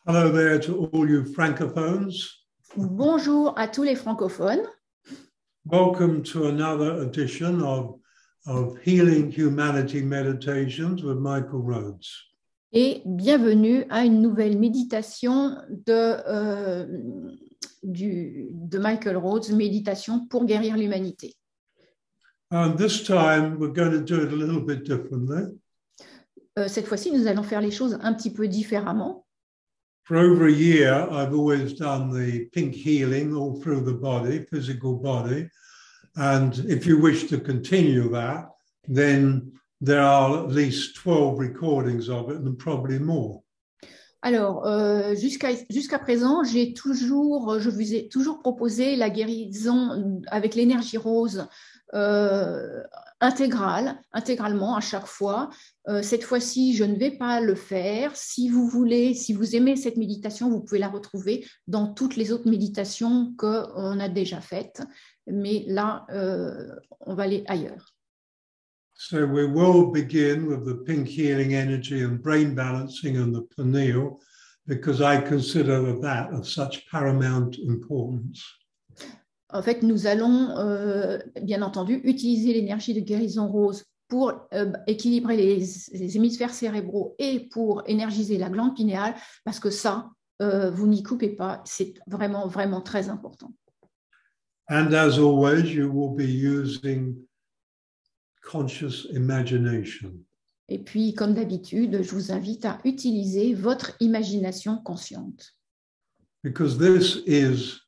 Hello there to all you francophones. Bonjour à tous les francophones. Welcome to another edition of Healing Humanity Meditations with Michael Rhodes. Et bienvenue à une nouvelle méditation de Michael Rhodes, méditation pour guérir l'humanité. And this time we're going to do it a little bit differently. Cette fois-ci, nous allons faire les choses un petit peu différemment. For over a year, I've always done the pink healing all through the body, physical body. And if you wish to continue that, then there are at least 12 recordings of it and probably more. Alors, jusqu'à présent, je vous ai toujours proposé la guérison avec l'énergie rose intégralement à chaque fois. Cette fois-ci, je ne vais pas le faire. Si vous voulez, si vous aimez cette méditation, vous pouvez la retrouver dans toutes les autres méditations qu'on a déjà faites. Mais là, on va aller ailleurs. So we will begin with the pink healing energy and brain balancing and the pineal, because I consider that of such paramount importance. En fait, nous allons, bien entendu, utiliser l'énergie de guérison rose pour équilibrer les hémisphères cérébraux et pour énergiser la glande pinéale, parce que ça, vous n'y coupez pas, c'est vraiment, vraiment très important. And as always, you will be using conscious imagination. Et puis, comme d'habitude, je vous invite à utiliser votre imagination consciente. Because this is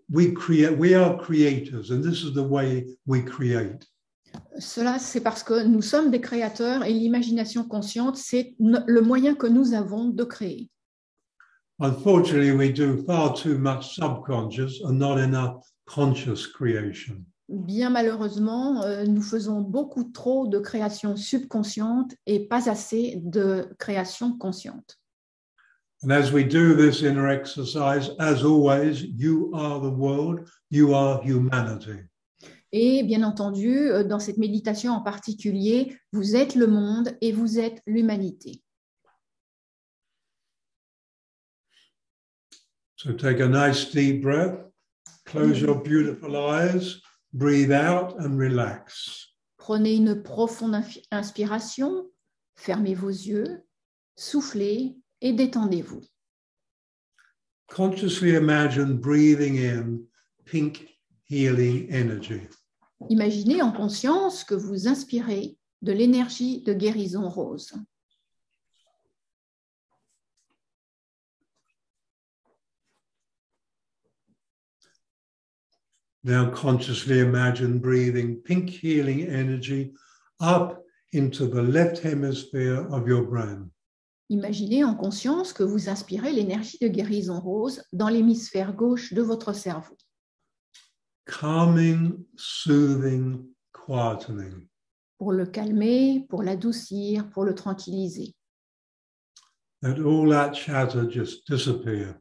we are creators, and this is the way we create. Cela, c'est parce que nous sommes des créateurs et l'imagination consciente, c'est le moyen que nous avons de créer. Unfortunately, we do far too much subconscious and not enough conscious creation. Bien malheureusement, nous faisons beaucoup trop de création subconsciente et pas assez de création consciente. And as we do this inner exercise, as always, you are the world, you are humanity. Et bien entendu, dans cette méditation en particulier, vous êtes le monde et vous êtes l'humanité. So take a nice deep breath, close your beautiful eyes, breathe out and relax. Prenez une profonde inspiration, fermez vos yeux, soufflez et détendez-vous. Consciously imagine breathing in pink healing energy. Imaginez en conscience que vous inspirez de l'énergie de guérison rose. Now consciously imagine breathing pink healing energy up into the left hemisphere of your brain. Imaginez en conscience que vous inspirez l'énergie de guérison rose dans l'hémisphère gauche de votre cerveau. Calming, soothing, quietening. Pour le calmer, pour l'adoucir, pour le tranquilliser. Let all that chatter just disappear.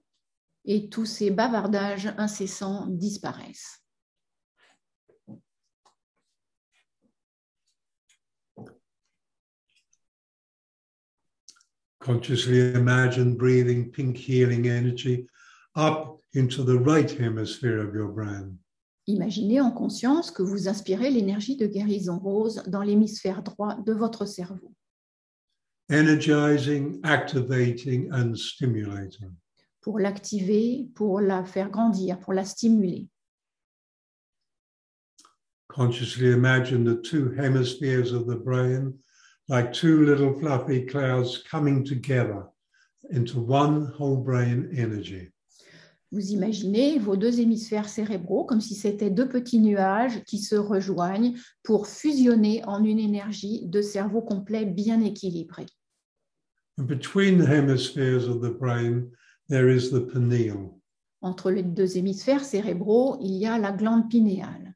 Et tous ces bavardages incessants disparaissent. Consciously imagine breathing pink healing energy up into the right hemisphere of your brain. Imaginez en conscience que vous inspirez l'énergie de guérison rose dans l'hémisphère droit de votre cerveau. Energizing, activating and stimulating. Pour l'activer, pour la faire grandir, pour la stimuler. Consciously imagine the two hemispheres of the brain like two little fluffy clouds coming together into one whole brain energy. Vous imaginez vos deux hémisphères cérébraux comme si c'était deux petits nuages qui se rejoignent pour fusionner en une énergie de cerveau complet bien équilibré. And between the hemispheres of the brain, there is the pineal. Entre les deux hémisphères cérébraux, il y a la glande pinéale.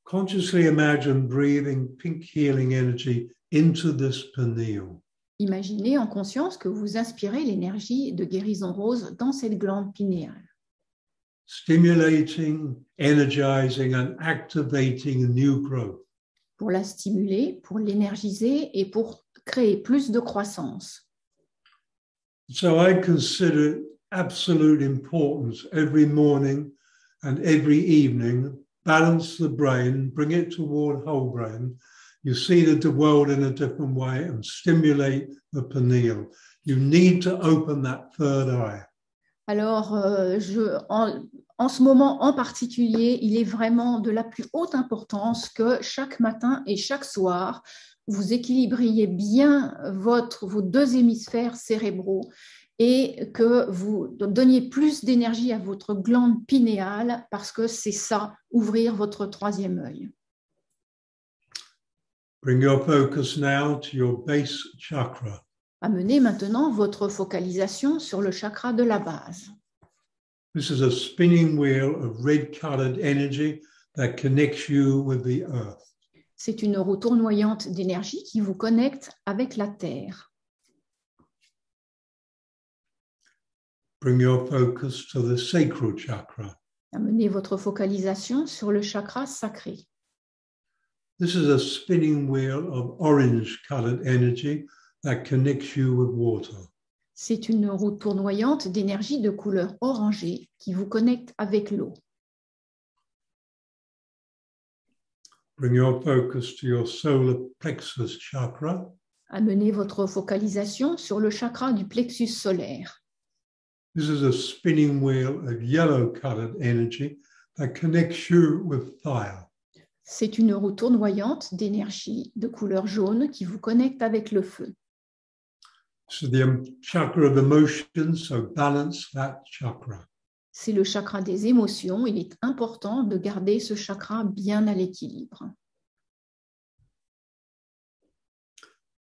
Consciously imagine breathing pink healing energy into this pineal. Imaginez en conscience que vous inspirez l'énergie de guérison rose dans cette glande pinéale. Stimulating, energizing and activating new growth. Pour la stimuler, pour l'énergiser et pour créer plus de croissance. So I consider absolute importance every morning and every evening. Balance the brain, bring it toward whole brain. You see the world in a different way and stimulate the pineal. You need to open that third eye. Alors, en ce moment en particulier, il est vraiment de la plus haute importance que chaque matin et chaque soir, vous équilibriez bien vos deux hémisphères cérébraux et que vous donniez plus d'énergie à votre glande pinéale parce que c'est ça, ouvrir votre troisième œil. Bring your focus now to your base chakra. Amenez maintenant votre focalisation sur le chakra de la base. This is a spinning wheel of red-colored energy that connects you with the earth. C'est une roue tournoyante d'énergie qui vous connecte avec la Terre. Bring your focus to the sacral chakra. Amenez votre focalisation sur le chakra sacré. This is a spinning wheel of orange-colored energy that connects you with water. C'est une roue tournoyante d'énergie de couleur orangée qui vous connecte avec l'eau. Bring your focus to your solar plexus chakra. Amenez votre focalisation sur le chakra du plexus solaire. This is a spinning wheel of yellow-colored energy that connects you with fire. C'est une roue tournoyante d'énergie de couleur jaune qui vous connecte avec le feu. So the chakra of emotions, so balance that chakra. C'est le chakra des émotions. Il est important de garder ce chakra bien à l'équilibre.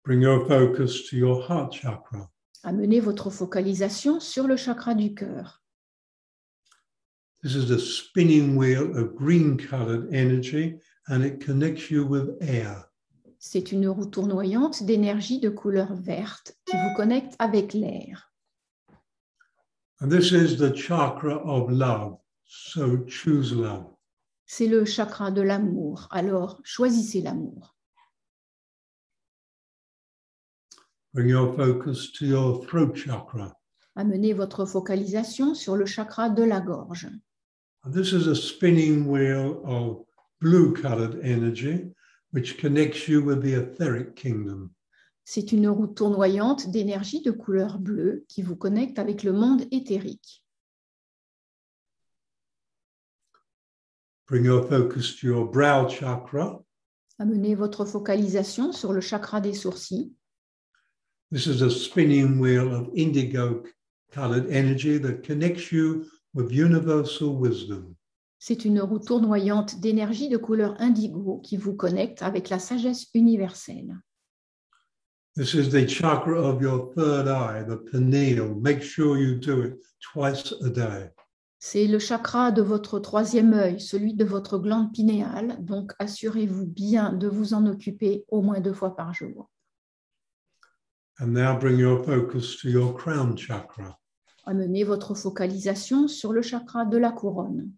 Bring your focus to your heart chakra. Amenez votre focalisation sur le chakra du cœur. This is a spinning wheel of green-colored energy and it connects you with air. C'est une roue tournoyante d'énergie de couleur verte qui vous connecte avec l'air. And this is the chakra of love, so choose love. C'est le chakra de l'amour, alors choisissez l'amour. Bring your focus to your throat chakra. Amenez votre focalisation sur le chakra de la gorge. And this is a spinning wheel of blue-colored energy which connects you with the etheric kingdom. C'est une roue tournoyante d'énergie de couleur bleue qui vous connecte avec le monde éthérique. Bring your focus to your brow chakra. Amenez votre focalisation sur le chakra des sourcils. This is a spinning wheel of indigo-colored energy that connects you with universal wisdom. C'est une roue tournoyante d'énergie de couleur indigo qui vous connecte avec la sagesse universelle. This is the chakra of your third eye, the pineal. Make sure you do it twice a day. C'est le chakra de votre troisième œil, celui de votre glande pinéale, donc assurez-vous bien de vous en occuper au moins 2 fois par jour. And now bring your focus to your crown chakra. Amenez votre focalisation sur le chakra de la couronne.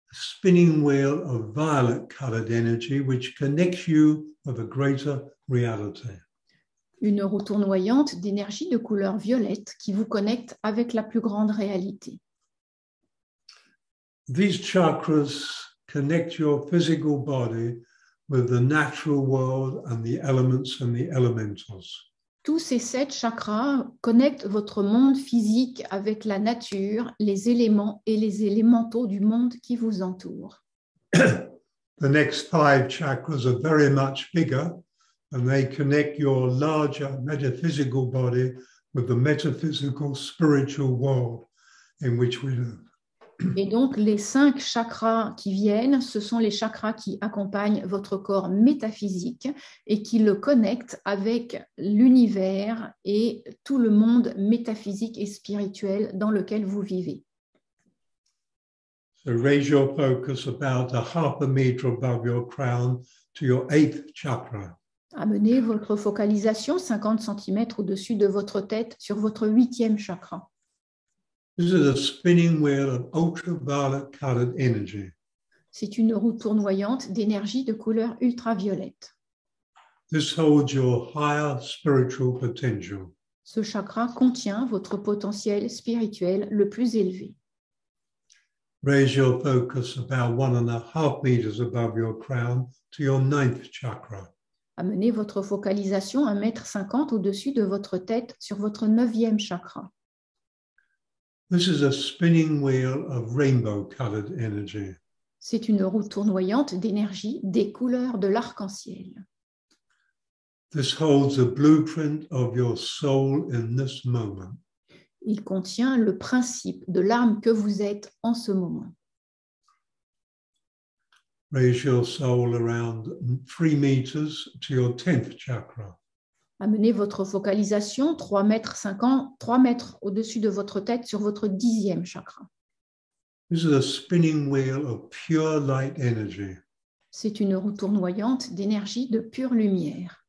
A spinning wheel of violet-colored energy which connects you with a greater reality. Une roue tournoyante d'énergie de couleur violette qui vous connecte avec la plus grande réalité. These chakras connect your physical body with the natural world and the elements and the elementals. Tous ces 7 chakras connectent votre monde physique avec la nature, les éléments et les élémentaux du monde qui vous entoure. The next 5 chakras are very much bigger and they connect your larger metaphysical body with the metaphysical spiritual world in which we live. Et donc, les 5 chakras qui viennent, ce sont les chakras qui accompagnent votre corps métaphysique et qui le connectent avec l'univers et tout le monde métaphysique et spirituel dans lequel vous vivez. So raise your focus about a half a meter above your crown to your 8th chakra. Amenez votre focalisation 50 cm au-dessus de votre tête sur votre 8e chakra. This is a spinning wheel of ultraviolet-colored energy. C'est une roue tournoyante d'énergie de couleur ultraviolette. This holds your higher spiritual potential. Ce chakra contient votre potentiel spirituel le plus élevé. Raise your focus about 1.5 meters above your crown to your 9th chakra. Amenez votre focalisation 1,50 m au-dessus de votre tête sur votre 9e chakra. This is a spinning wheel of rainbow-colored energy. C'est une roue tournoyante d'énergie des couleurs de l'arc-en-ciel. This holds a blueprint of your soul in this moment. Il contient le principe de l'âme que vous êtes en ce moment. Raise your soul around 3 meters to your 10th chakra. Amenez votre focalisation 3,50 m au-dessus de votre tête sur votre 10e chakra. This is a spinning wheel of pure light energy. C'est une roue tournoyante d'énergie de pure lumière.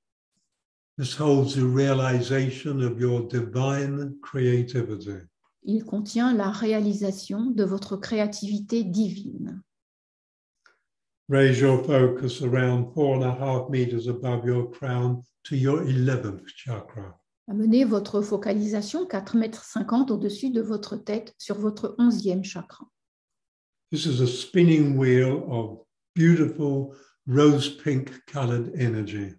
This holds the realization of your divine creativity. Il contient la réalisation de votre créativité divine. Raise your focus around 4.5 meters above your crown to your 11th chakra. Amenez votre focalisation 4,50 m au-dessus de votre tête sur votre 11e chakra. This is a spinning wheel of beautiful rose pink colored energy.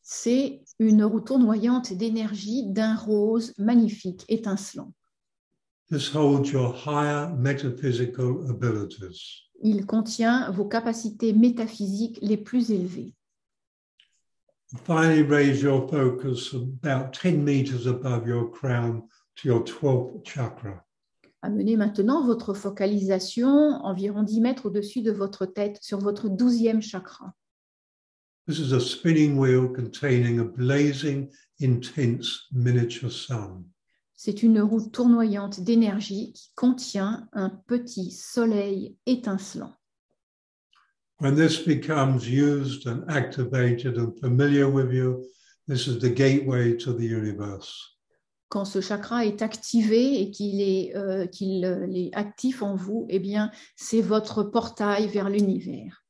C'est une roue tournoyante d'énergie d'un rose magnifique, étincelant. This holds your higher metaphysical abilities. Il contient vos capacités métaphysiques les plus élevées. Finally, raise your focus about 10 meters above your crown to your 12th chakra. Amenez maintenant votre focalisation environ 10 mètres au-dessus de votre tête sur votre 12e chakra. This is a spinning wheel containing a blazing, intense miniature sun. C'est une roue tournoyante d'énergie qui contient un petit soleil étincelant. When this becomes used and activated and familiar with you, this is the gateway to the universe. Quand ce chakra est activé et qu'il est actif en vous, eh bien, c'est votre portail vers l'univers.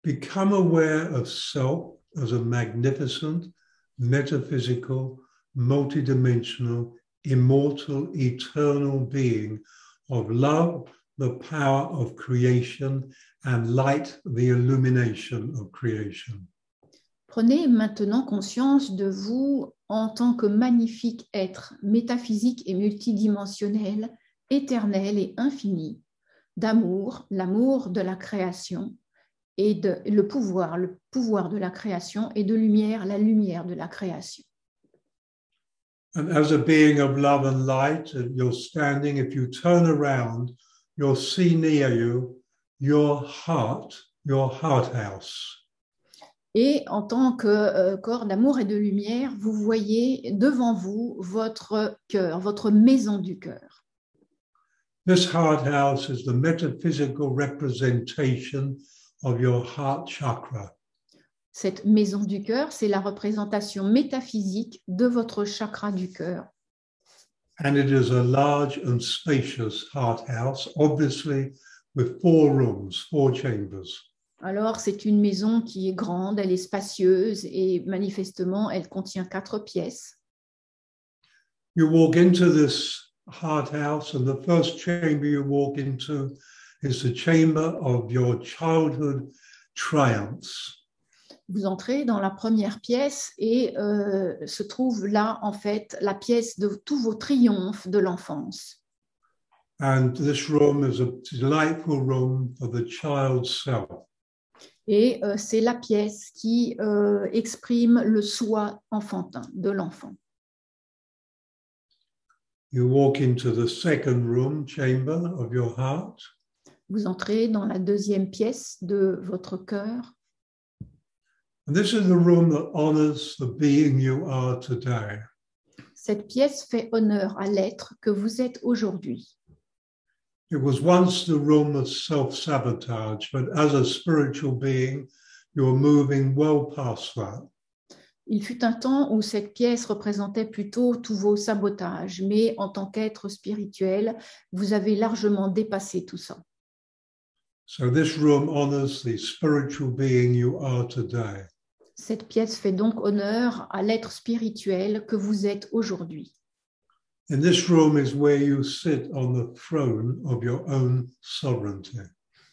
Become aware of self as a magnificent, metaphysical, multidimensional, immortal, eternal being of love, the power of creation, and light, the illumination of creation. Prenez maintenant conscience de vous en tant que magnifique être métaphysique et multidimensionnel, éternel et infini, d'amour, l'amour de la création, et le pouvoir de la création, et de lumière, la lumière de la création. And as a being of love and light, you're standing, if you turn around, you'll see near you your heart house. Et en tant que corps d'amour et de lumière, vous voyez devant vous votre cœur, votre maison du cœur. This heart house is the metaphysical representation of your heart chakra. Cette maison du cœur, c'est la représentation métaphysique de votre chakra du cœur. And it is a large and spacious heart house, obviously with 4 rooms, 4 chambers. Alors, c'est une maison qui est grande, elle est spacieuse et manifestement, elle contient 4 pièces. You walk into this heart house and the first chamber you walk into is the chamber of your childhood triumphs. Vous entrez dans la première pièce et se trouve là, en fait, la pièce de tous vos triomphes de l'enfance. And this room is a delightful room for the child's self. Et c'est la pièce qui exprime le soi enfantin de l'enfant. You walk into the second room, chamber of your heart. Vous entrez dans la deuxième pièce de votre cœur. And this is the room that honors the being you are today. Cette pièce fait honneur à l'être que vous êtes aujourd'hui. It was once the room of self-sabotage, but as a spiritual being, you're moving well past that. Il fut un temps où cette pièce représentait plutôt tous vos sabotages, mais en tant qu'être spirituel, vous avez largement dépassé tout ça. So this room honors the spiritual being you are today. Cette pièce fait donc honneur à l'être spirituel que vous êtes aujourd'hui. And this room is where you sit on the throne of your own sovereignty.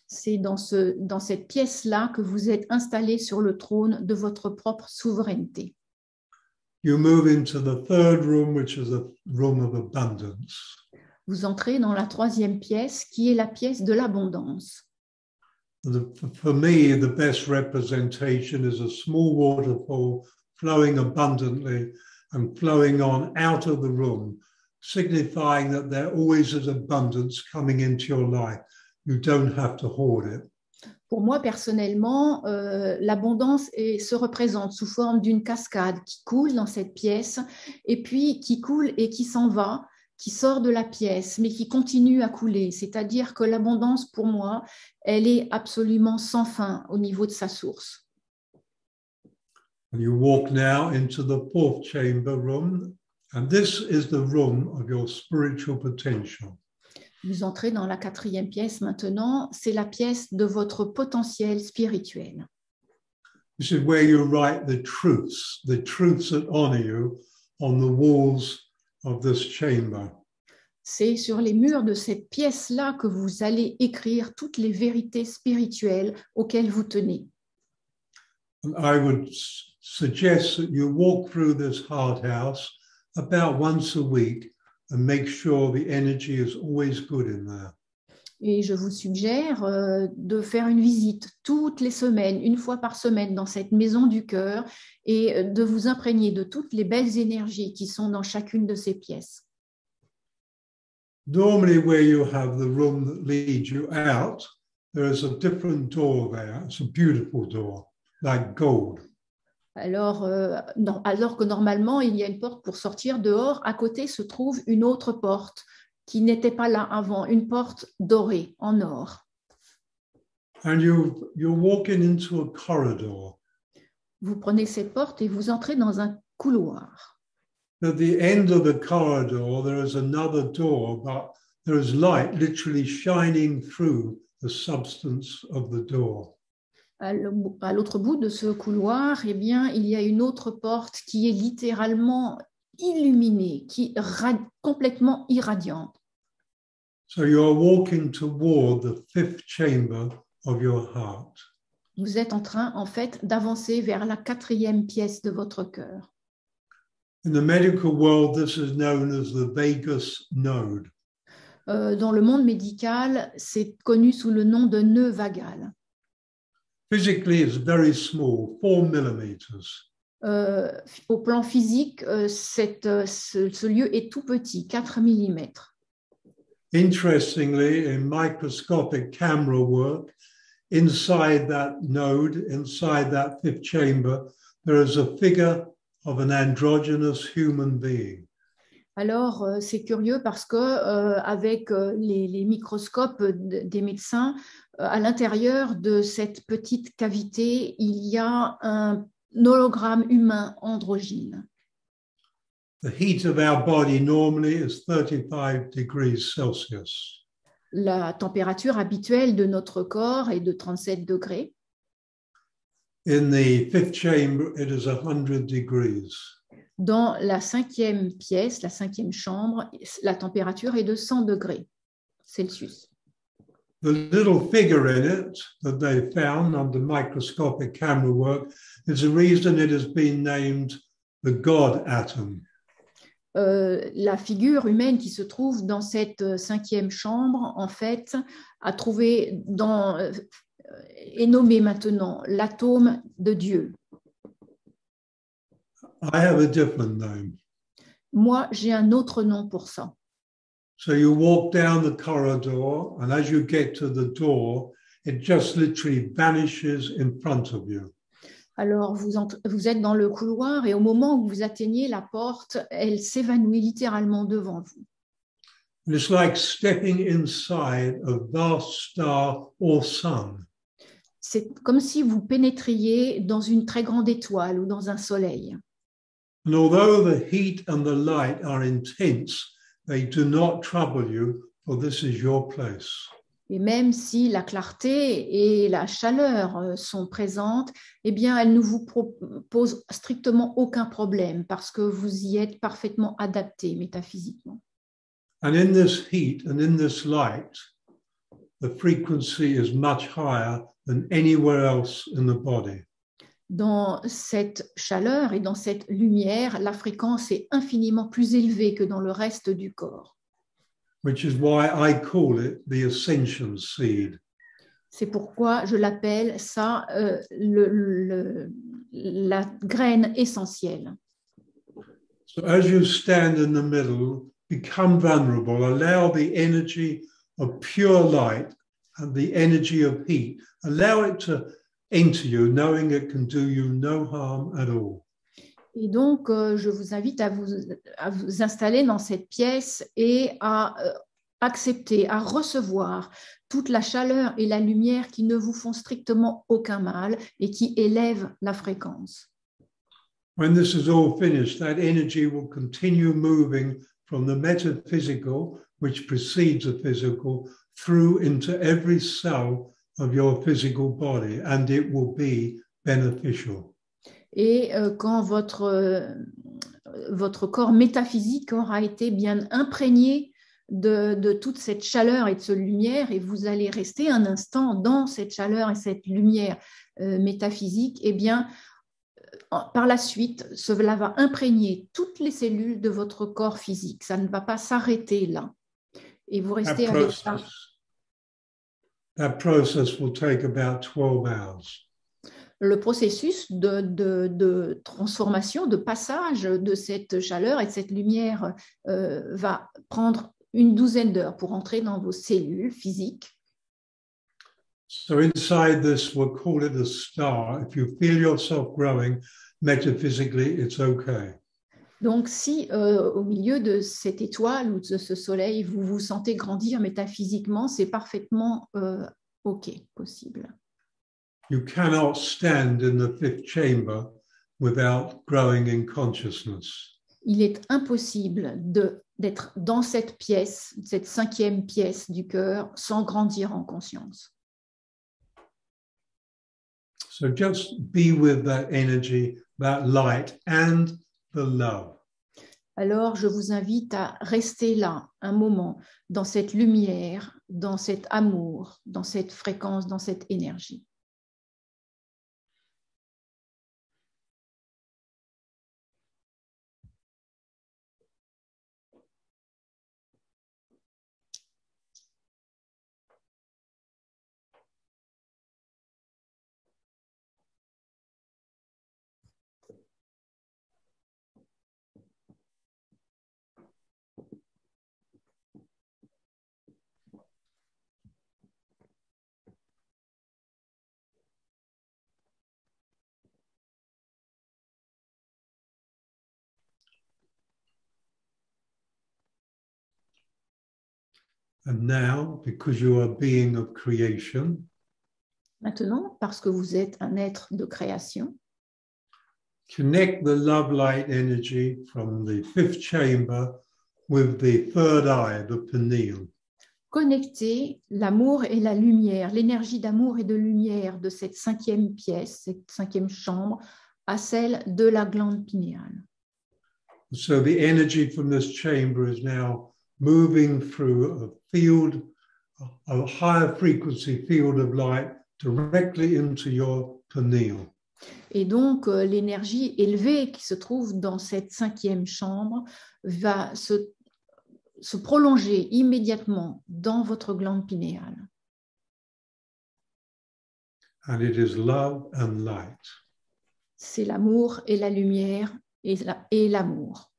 C'est dans cette pièce-là que vous êtes installé sur le trône de votre propre souveraineté. You move into the third room, which is a room of abundance. Vous entrez dans la troisième pièce, qui est la pièce de l'abondance. For me, the best representation is a small waterfall flowing abundantly and flowing on out of the room, signifying that there always is abundance coming into your life. You don't have to hoard it. Pour moi, personnellement, l'abondance se représente sous forme d'une cascade qui coule dans cette pièce et puis qui coule et qui s'en va, qui sort de la pièce, mais qui continue à couler. C'est-à-dire que l'abondance, pour moi, elle est absolument sans fin au niveau de sa source. And you walk now into the fourth chamber room, and this is the room of your spiritual potential. Vous entrez dans la quatrième pièce maintenant, c'est la pièce de votre potentiel spirituel. This is where you write the truths that honor you on the walls of this chamber. C'est sur les murs de cette pièce-là que vous allez écrire toutes les vérités spirituelles auxquelles vous tenez. And I would suggest that you walk through this heart house about once a week and make sure the energy is always good in there. Et je vous suggère de faire une visite toutes les semaines, une fois par semaine, dans cette maison du cœur et de vous imprégner de toutes les belles énergies qui sont dans chacune de ces pièces. Normally, where you have the room that leads you out, there is a different door there. It's a beautiful door, like gold. Alors que normalement, il y a une porte pour sortir dehors, à côté se trouve une autre porte qui n'était pas là avant, une porte dorée en or. And you're walking into a corridor. Vous prenez cette porte et vous entrez dans un couloir. At the end of the corridor, there is another door, but there is light literally shining through the substance of the door. À l'autre bout de ce couloir, eh bien, il y a une autre porte qui est littéralement illuminée, qui est complètement irradiante. So you are walking toward the fifth chamber of your heart. Vous êtes en train, en fait, d'avancer vers la quatrième pièce de votre cœur. In the medical world, this is known as the vagus node. Dans le monde médical, c'est connu sous le nom de nœud vagal. Physically, it's very small, 4 millimeters. Au plan physique, ce lieu est tout petit, 4 mm. Interestingly, in microscopic camera work, inside that node, inside that fifth chamber, there is a figure of an androgynous human being. Alors, c'est curieux parce que avec les microscopes des médecins, à l'intérieur de cette petite cavité, il y a un hologramme humain androgyne. The heat of our body normally is 35 degrees Celsius. La température habituelle de notre corps est de 37 degrés. In the fifth chamber, it is 100 degrees. Dans la cinquième pièce, la cinquième chambre, la température est de 100 degrés Celsius. The little figure in it that they found under microscopic camera work is the reason it has been named the God atom. La figure humaine qui se trouve dans cette cinquième chambre, en fait, est nommée maintenant l'atome de Dieu. I have a different name. Moi, j'ai un autre nom pour ça. So you walk down the corridor, and as you get to the door, it just literally vanishes in front of you. Alors, vous êtes dans le couloir et au moment où vous atteignez la porte, elle s'évanouit littéralement devant vous. And it's like stepping inside a vast star or sun. C'est comme si vous pénétriez dans une très grande étoile ou dans un soleil. And although the heat and the light are intense, they do not trouble you, for this is your place. Et même si la clarté et la chaleur sont présentes, eh bien, elles ne vous posent strictement aucun problème parce que vous y êtes parfaitement adapté métaphysiquement. And in this heat and in this light, the frequency is much higher than anywhere else in the body. Dans cette chaleur et dans cette lumière, la fréquence est infiniment plus élevée que dans le reste du corps. Which is why I call it the ascension seed. C'est pourquoi je l'appelle ça la graine essentielle. So as you stand in the middle, become vulnerable, allow the energy of pure light and the energy of heat, allow it to enter you, knowing it can do you no harm at all. Et donc, je vous invite à vous installer dans cette pièce et à accepter, à recevoir toute la chaleur et la lumière qui ne vous font strictement aucun mal et qui élèvent la fréquence. When this is all finished, that energy will continue moving from the metaphysical, which precedes the physical, through into every cell of your physical body, and it will be beneficial. Et quand votre corps métaphysique aura été bien imprégné de toute cette chaleur et de cette lumière, et vous allez rester un instant dans cette chaleur et cette lumière métaphysique, eh bien, par la suite, cela va imprégner toutes les cellules de votre corps physique. Ça ne va pas s'arrêter là. Et vous restez avec ça. That process will take about 12 hours. Le processus de transformation, de passage de cette chaleur et de cette lumière va prendre une douzaine d'heures pour entrer dans vos cellules physiques. So inside this, we'll call it a star. If you feel yourself growing metaphysically, it's okay. Donc, si au milieu de cette étoile ou de ce soleil, vous vous sentez grandir métaphysiquement, c'est parfaitement OK, possible. You cannot stand in the fifth chamber without growing in consciousness. Il est impossible d'être dans cette pièce, cette cinquième pièce du cœur, sans grandir en conscience. So just be with that energy, that light, and the love. Alors, je vous invite à rester là un moment, dans cette lumière, dans cet amour, dans cette fréquence, dans cette énergie. And now, because you are a being of creation, Maintenant, parce que vous êtes un être de création, connect the love light energy from the fifth chamber with the third eye, the pineal. connectez l'amour et la lumière, l'énergie d'amour et de lumière de cette cinquième pièce, cette cinquième chambre, à celle de la glande pinéale. So the energy from this chamber is now moving through a field, a higher frequency field of light directly into your pineal. Et donc, l'énergie élevée qui se trouve dans cette cinquième chambre va se prolonger immédiatement dans votre glande pinéale. And it is love and light. C'est l'amour et la lumière et l'amour.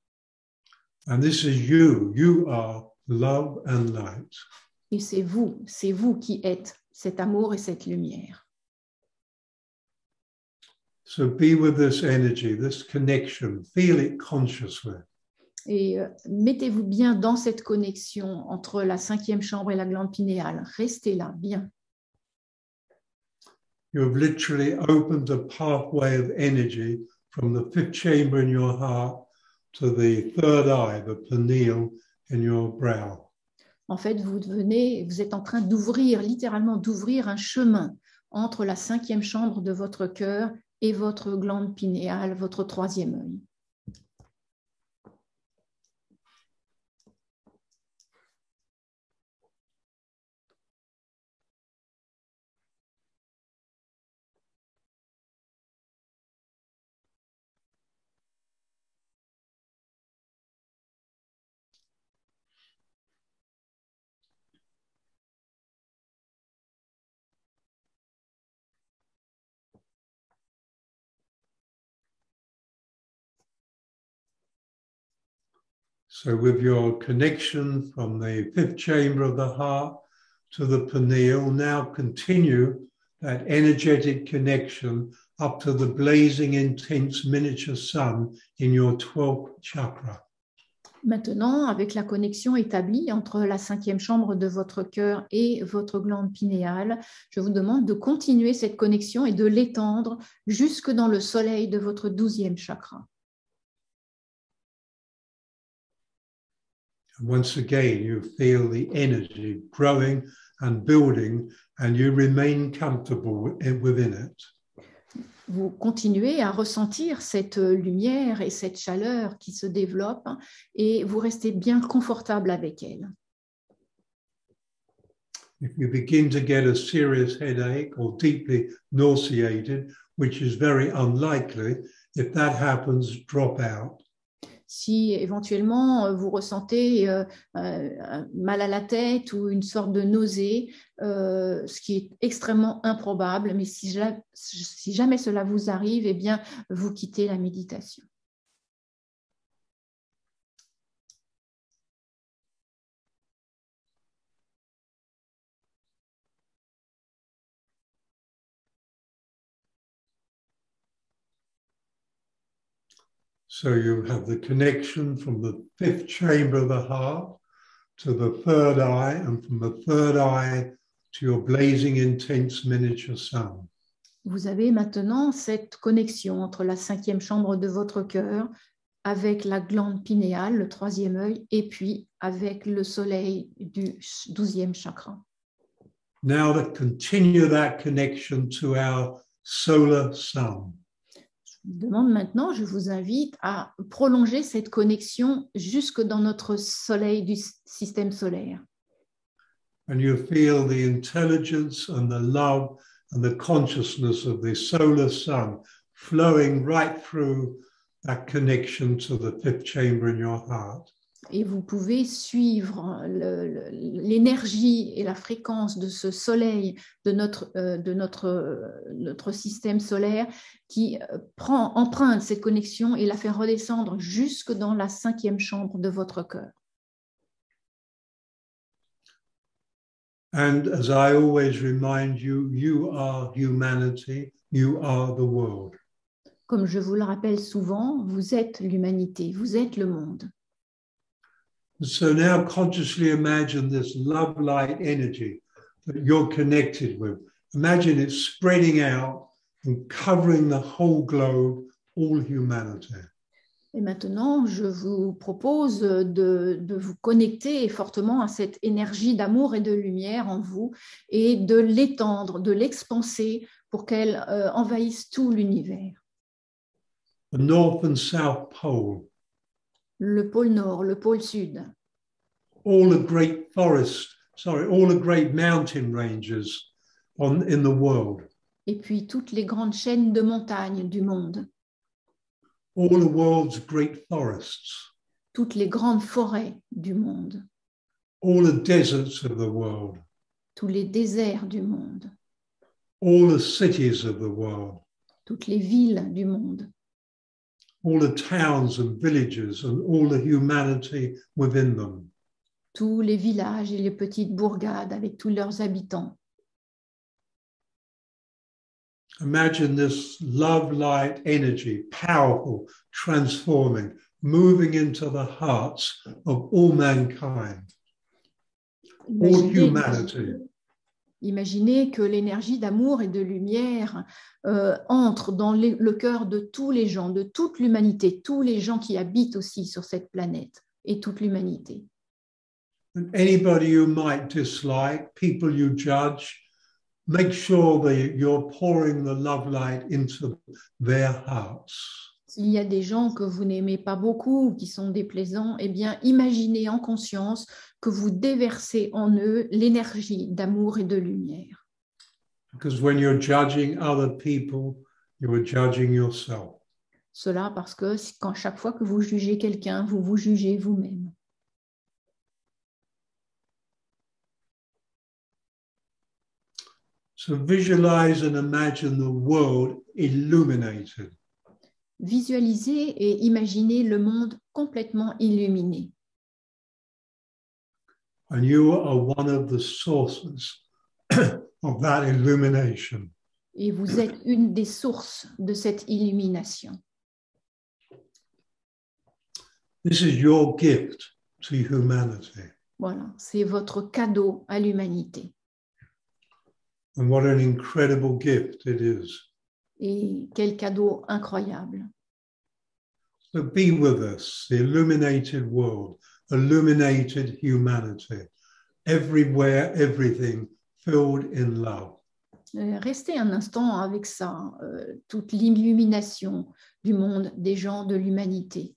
And this is you. You are love and light. Et c'est vous qui êtes cet amour et cette lumière. So be with this energy, this connection. Feel it consciously. Et mettez-vous bien dans cette connexion entre la cinquième chambre et la glande pinéale. Restez là, bien. You have literally opened a pathway of energy from the fifth chamber in your heart to the third eye, the pineal in your brow. En fait, vous êtes en train d'ouvrir, littéralement d'ouvrir un chemin entre la 5e chambre de votre cœur et votre glande pinéale, votre 3e œil. So with your connection from the 5th chamber of the heart to the pineal, now continue that energetic connection up to the blazing, intense miniature sun in your 12th chakra. Maintenant, avec la connexion établie entre la 5e chambre de votre cœur et votre glande pinéale, je vous demande de continuer cette connexion et de l'étendre jusque dans le soleil de votre 12e chakra. Once again, you feel the energy growing and building, and you remain comfortable within it. Vous continuez à ressentir cette lumière et cette chaleur qui se développe et vous restez bien confortable avec elle. If you begin to get a serious headache or deeply nauseated, which is very unlikely, if that happens, drop out. Si éventuellement vous ressentez mal à la tête ou une sorte de nausée, ce qui est extrêmement improbable, mais si jamais cela vous arrive, eh bien, vous quittez la méditation. So you have the connection from the 5th chamber of the heart to the 3rd eye, and from the 3rd eye to your blazing, intense miniature sun. Vous avez maintenant cette connexion entre la 5e chambre de votre cœur avec la glande pinéale, le 3e œil, et puis avec le soleil du 12e chakra. Now to continue that connection to our solar sun. Je vous invite à prolonger cette connexion jusque dans notre soleil du système solaire. And you feel the intelligence and the love and the consciousness of the solar sun flowing right through that connection to the 5th chamber in your heart. Et vous pouvez suivre l'énergie et la fréquence de ce soleil de notre système solaire qui emprunte cette connexion et la fait redescendre jusque dans la 5e chambre de votre cœur. And as I always remind you, you are humanity, you are the world. Comme je vous le rappelle souvent, vous êtes l'humanité, vous êtes le monde. So now consciously imagine this love light energy that you're connected with. Imagine it spreading out and covering the whole globe, all humanity. Et maintenant, je vous propose de vous connecter fortement à cette énergie d'amour et de lumière en vous et de l'étendre, de l'expanser pour qu'elle envahisse tout l'univers. The North and South Pole. Le pôle Nord, le pôle Sud. All the great forests, all the great mountain ranges in the world. Et puis toutes les grandes chaînes de montagnes du monde. All the world's great forests. Toutes les grandes forêts du monde. All the deserts of the world. Tous les déserts du monde. All the cities of the world. Toutes les villes du monde. All the towns and villages and all the humanity within them. Tous les villages et les petites bourgades avec tous leurs habitants. Imagine this love light energy, powerful, transforming, moving into the hearts of all mankind, all humanity. Imaginez que l'énergie d'amour et de lumière entre dans le cœur de tous les gens, de toute l'humanité, tous les gens qui habitent aussi sur cette planète et toute l'humanité. Anybody you might dislike, people you judge, make sure that you're pouring the love light into their hearts. S'il y a des gens que vous n'aimez pas beaucoup ou qui sont déplaisants, eh bien, imaginez en conscience que vous déversez en eux l'énergie d'amour et de lumière. Because when you're judging other people, you are judging yourself. Cela parce que quand chaque fois que vous jugez quelqu'un, vous vous jugez vous-même. So visualize and imagine the world illuminated. Visualisez et imaginez le monde complètement illuminé. And you are one of the sources of that illumination. Et vous êtes une des sources de cette illumination. This is your gift to humanity. Voilà, c'est votre cadeau à l'humanité. And what an incredible gift it is. Et quel cadeau incroyable. So be with us, the illuminated world, illuminated humanity, everywhere, everything filled in love. Restez un instant avec ça, toute l'illumination du monde, des gens, de l'humanité.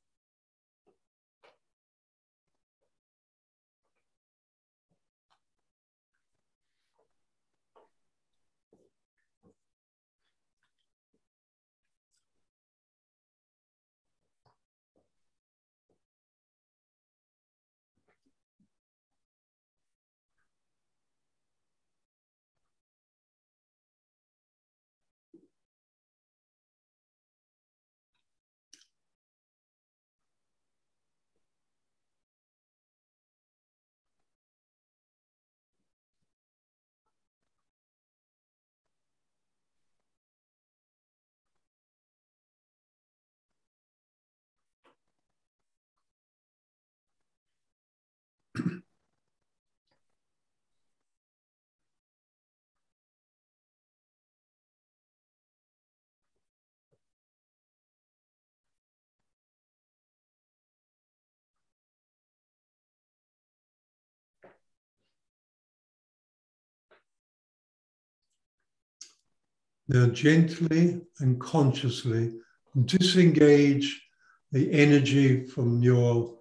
Now gently and consciously disengage the energy from your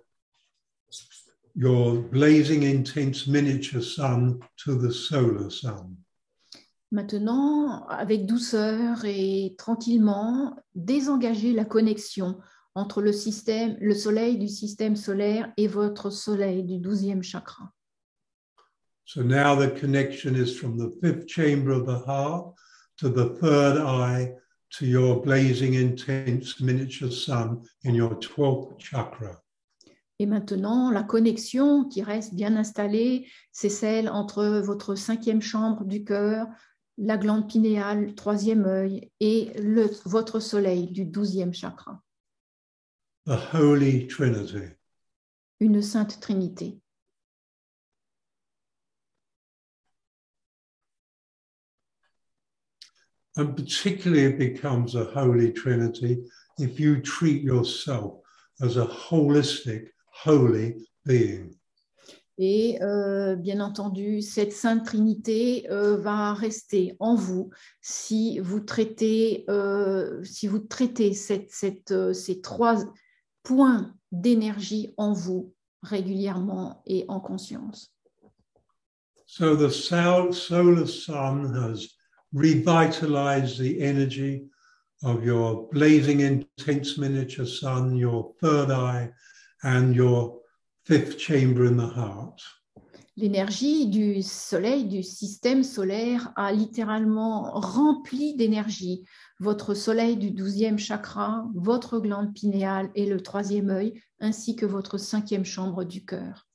blazing intense miniature sun to the solar sun. Maintenant, avec douceur et tranquillement, désengagez la connexion entre le soleil du système solaire et votre soleil du 12e chakra. So now the connection is from the fifth chamber of the heart to the third eye to your blazing intense miniature sun in your 12th chakra. Et maintenant, la connexion qui reste bien installée, c'est celle entre votre 5e chambre du cœur, la glande pinéale, le 3e œil et votre soleil du 12e chakra. The Holy Trinity. Une sainte trinité. And particularly it becomes a Holy Trinity if you treat yourself as a holistic, holy being. Et bien entendu, cette sainte trinité va rester en vous si vous traitez ces 3 points d'énergie en vous régulièrement et en conscience. So the solar sun has revitalized the energy of your blazing intense miniature sun, your third eye, and your 5th chamber in the heart. L'énergie du soleil, du système solaire, a littéralement rempli d'énergie votre soleil du 12e chakra, votre glande pinéale et le 3e œil, ainsi que votre 5e chambre du cœur.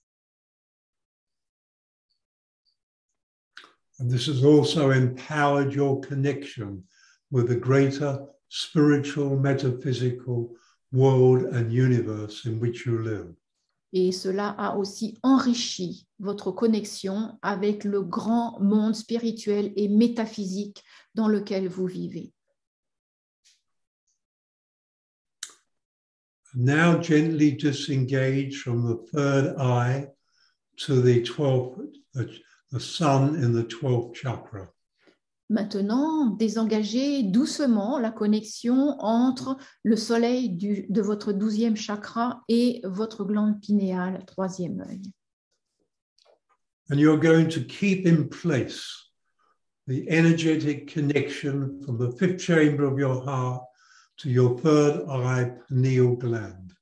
And this has also empowered your connection with the greater spiritual, metaphysical world and universe in which you live. Et cela a aussi enrichi votre connexion avec le grand monde spirituel et métaphysique dans lequel vous vivez. Now gently disengage from the third eye to the sun in the 12th chakra. Maintenant, désengagez doucement la connexion entre le soleil de votre 12e chakra et votre glande pinéale, 3e œil. And you're going to keep in place the energetic connection from the 5th chamber of your heart to your 3rd eye pineal gland.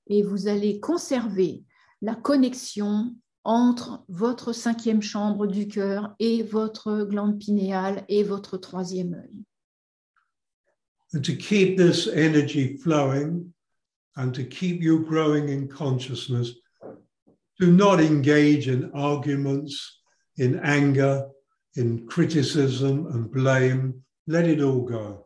Et vous allez conserver la connexion entre votre 5e chambre du cœur et votre glande pinéale et votre 3e œil. And to keep this energy flowing and to keep you growing in consciousness, do not engage in arguments, in anger, in criticism and blame. Let it all go.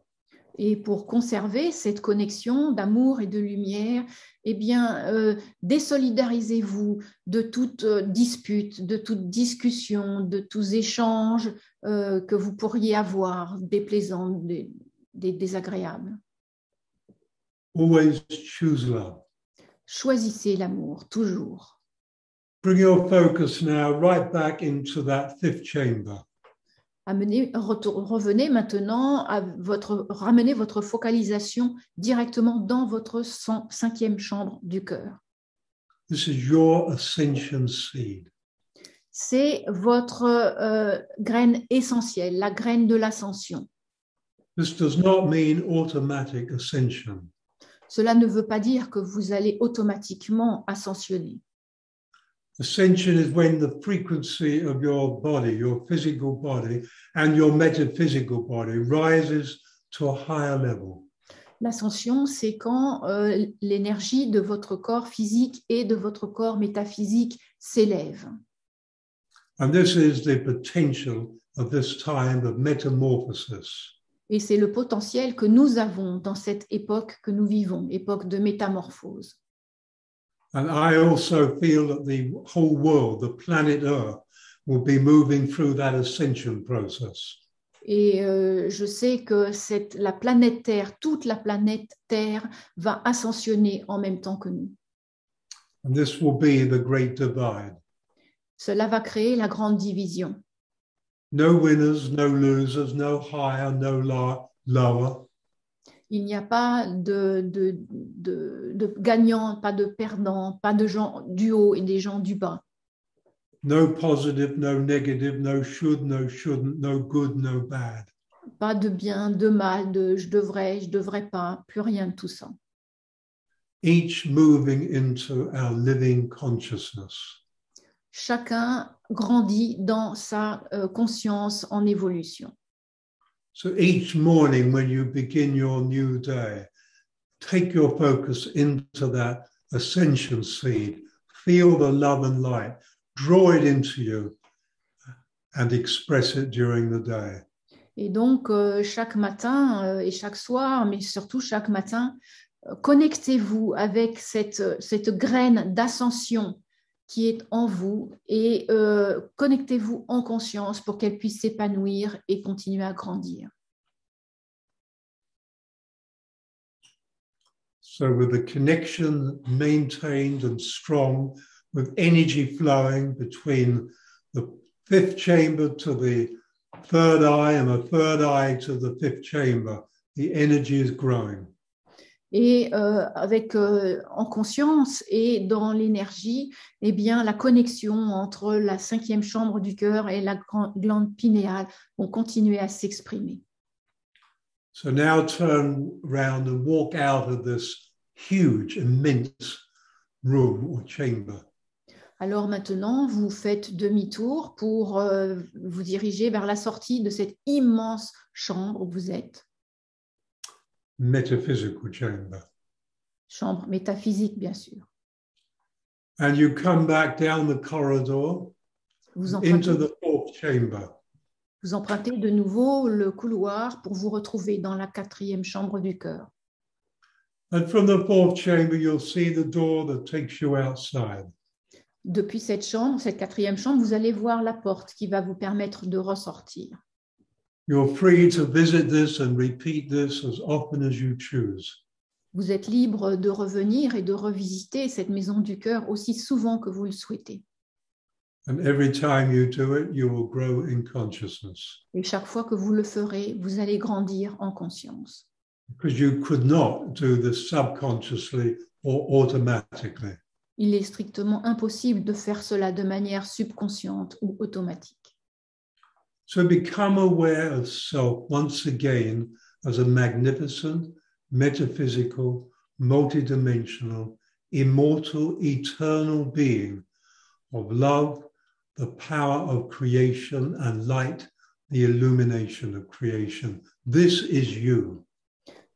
Et pour conserver cette connexion d'amour et de lumière, eh bien, désolidarisez-vous de toute dispute, de toute discussion, de tous échanges que vous pourriez avoir, déplaisants, désagréables. Always choose love. Choisissez l'amour, toujours. Bring your focus now right back into that 5th chamber. Revenez maintenant à ramenez votre focalisation directement dans votre 5e chambre du cœur. This is your ascension seed. C'est votre graine essentielle, la graine de l'ascension. This does not mean automatic ascension. Cela ne veut pas dire que vous allez automatiquement ascensionner. Ascension is when the frequency of your body, your physical body, and your metaphysical body rises to a higher level. L'ascension, c'est quand l'énergie de votre corps physique et de votre corps métaphysique s'élève. And this is the potential of this time of metamorphosis. Et c'est le potentiel que nous avons dans cette époque que nous vivons, époque de métamorphose. And I also feel that the whole world, the planet Earth, will be moving through that ascension process. Et je sais que la planète Terre, toute la planète Terre va ascensionner en même temps que nous. And this will be the great divide. Cela va créer la grande division. No winners, no losers, no higher, no lower. Il n'y a pas de gagnants, pas de perdants, pas de gens du haut et des gens du bas. No positive, no negative, no shouldn't, no good, no bad. Pas de bien, de mal, de je devrais pas, plus rien de tout ça. Each moving into our living consciousness. Chacun grandit dans sa conscience en évolution. So each morning when you begin your new day, take your focus into that ascension seed, feel the love and light, draw it into you and express it during the day. Et donc, chaque matin et chaque soir, mais surtout chaque matin, connectez-vous avec cette graine d'ascension qui est en vous et connectez-vous en conscience pour qu'elle puisse s'épanouir et continuer à grandir. So with the connection maintained and strong, with energy flowing between the 5th chamber to the 3rd eye and the 3rd eye to the 5th chamber, the energy is growing. Et en conscience et dans l'énergie, eh bien, la connexion entre la 5e chambre du cœur et la glande pinéale vont continuer à s'exprimer. So now turn around and walk out of this huge, immense room or chamber. Alors maintenant, vous faites demi-tour pour vous diriger vers la sortie de cette immense chambre où vous êtes. Metaphysical chamber. Chambre métaphysique, bien sûr. And you come back down the corridor into the 4th chamber. Vous empruntez de nouveau le couloir pour vous retrouver dans la 4e chambre du cœur. And from the 4th chamber, you'll see the door that takes you outside. Depuis cette chambre, cette 4e chambre, vous allez voir la porte qui va vous permettre de ressortir. You're free to visit this and repeat this as often as you choose. Vous êtes libre de revenir et de revisiter cette maison du cœur aussi souvent que vous le souhaitez. And every time you do it, you will grow in consciousness. Et chaque fois que vous le ferez, vous allez grandir en conscience. Because you could not do this subconsciously or automatically. Il est strictement impossible de faire cela de manière subconsciente ou automatique. So become aware of self once again as a magnificent, metaphysical, multidimensional, immortal, eternal being of love, the power of creation and light, the illumination of creation. This is you.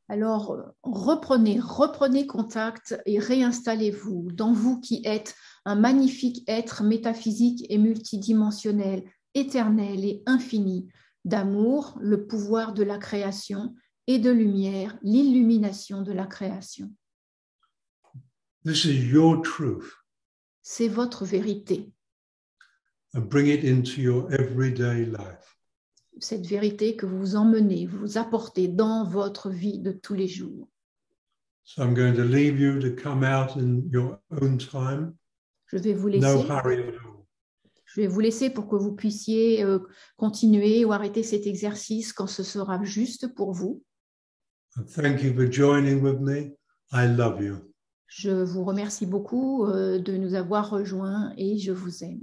Alors, reprenez contact et réinstallez-vous dans vous qui êtes un magnifique être métaphysique et multidimensionnel, éternel et infini, d'amour, le pouvoir de la création, et de lumière, l'illumination de la création. This is your truth. C'est votre vérité. And bring it into your everyday life. Cette vérité que vous emmenez, vous apportez dans votre vie de tous les jours. So I'm going to leave you to come out in your own time. Je vais vous No laisser. hurry at all. Je vais vous laisser pour que vous puissiez continuer ou arrêter cet exercice quand ce sera juste pour vous. And thank you for joining with me. I love you. Je vous remercie beaucoup de nous avoir rejoints et je vous aime.